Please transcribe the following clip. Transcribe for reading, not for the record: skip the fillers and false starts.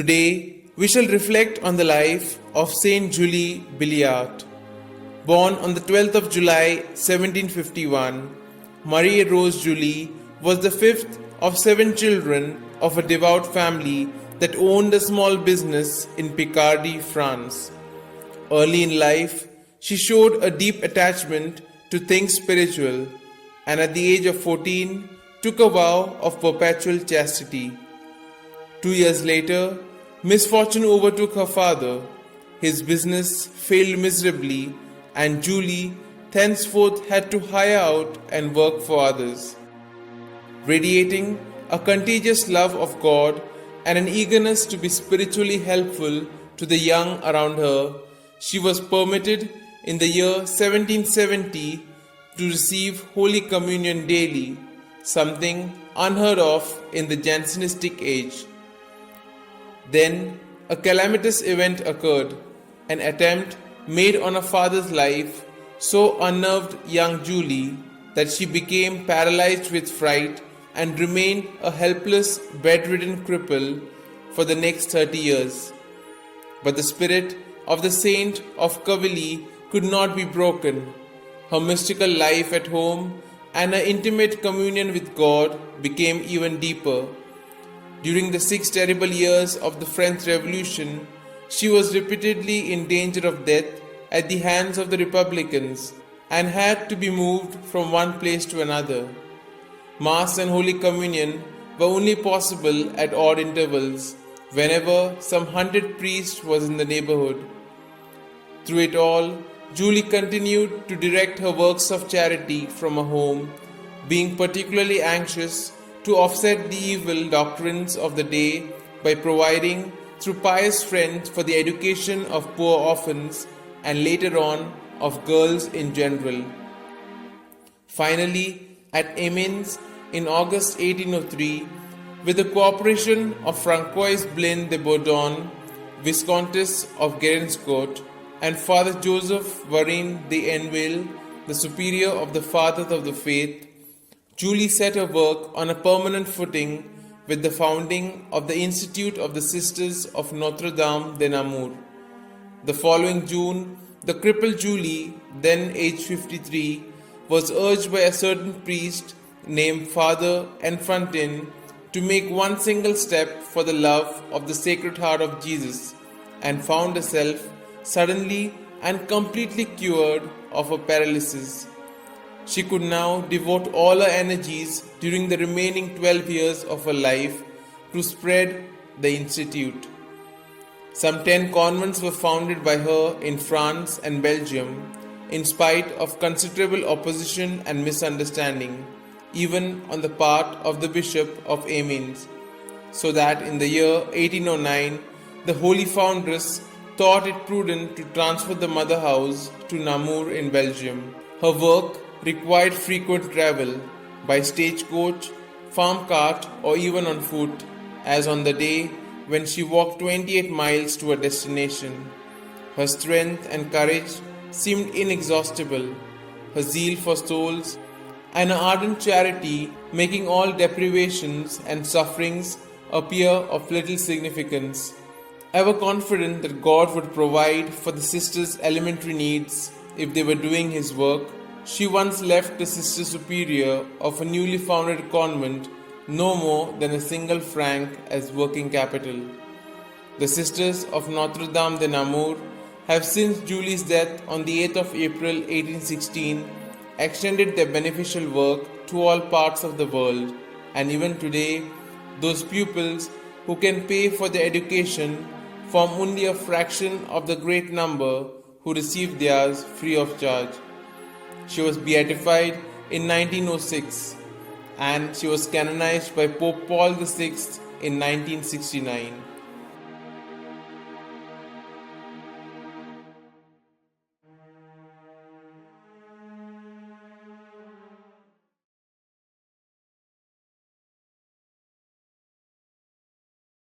Today, we shall reflect on the life of St Julie Billiart. Born on the 12th of July 1751, Marie Rose Julie was the fifth of 7 children of a devout family that owned a small business in Picardy, France. Early in life, she showed a deep attachment to things spiritual, and at the age of 14, took a vow of perpetual chastity. 2 years later, misfortune overtook her father. His business failed miserably, and Julie thenceforth had to hire out and work for others. Radiating a contagious love of God and an eagerness to be spiritually helpful to the young around her, she was permitted in the year 1770 to receive Holy Communion daily, something unheard of in the Jansenistic age. Then a calamitous event occurred. An attempt made on her father's life so unnerved young Julie that she became paralyzed with fright and remained a helpless, bedridden cripple for the next 30 years. But the spirit of the saint of Kavili could not be broken. Her mystical life at home and her intimate communion with God became even deeper. During the 6 terrible years of the French Revolution, she was repeatedly in danger of death at the hands of the Republicans and had to be moved from one place to another. Mass and Holy Communion were only possible at odd intervals, whenever some 100 priests was in the neighborhood. Through it all, Julie continued to direct her works of charity from her home, being particularly anxious to offset the evil doctrines of the day by providing through pious friends for the education of poor orphans and later on of girls in general. Finally, at Amiens in August 1803, with the cooperation of Francoise Blaine de Bourdon, Viscountess of Guérénescourt, and Father Joseph Varin de Enville, the superior of the Fathers of the Faith, Julie set her work on a permanent footing with the founding of the Institute of the Sisters of Notre Dame de Namur. The following June, the crippled Julie, then aged 53, was urged by a certain priest named Father Enfantin to make one single step for the love of the Sacred Heart of Jesus, and found herself suddenly and completely cured of her paralysis. She could now devote all her energies during the remaining 12 years of her life to spread the Institute. Some 10 convents were founded by her in France and Belgium, in spite of considerable opposition and misunderstanding, even on the part of the Bishop of Amiens, so that in the year 1809, the Holy Foundress thought it prudent to transfer the mother house to Namur in Belgium. Her work required frequent travel by stagecoach, farm cart, or even on foot, as on the day when she walked 28 miles to her destination. Her strength and courage seemed inexhaustible, her zeal for souls and her ardent charity making all deprivations and sufferings appear of little significance. Ever confident that God would provide for the sisters' elementary needs if they were doing His work, she once left the Sister Superior of a newly founded convent no more than a single franc as working capital. The Sisters of Notre Dame de Namur have since Julie's death on the 8th of April 1816 extended their beneficial work to all parts of the world, and even today, those pupils who can pay for their education form only a fraction of the great number who receive theirs free of charge. She was beatified in 1906 and she was canonized by Pope Paul VI in 1969.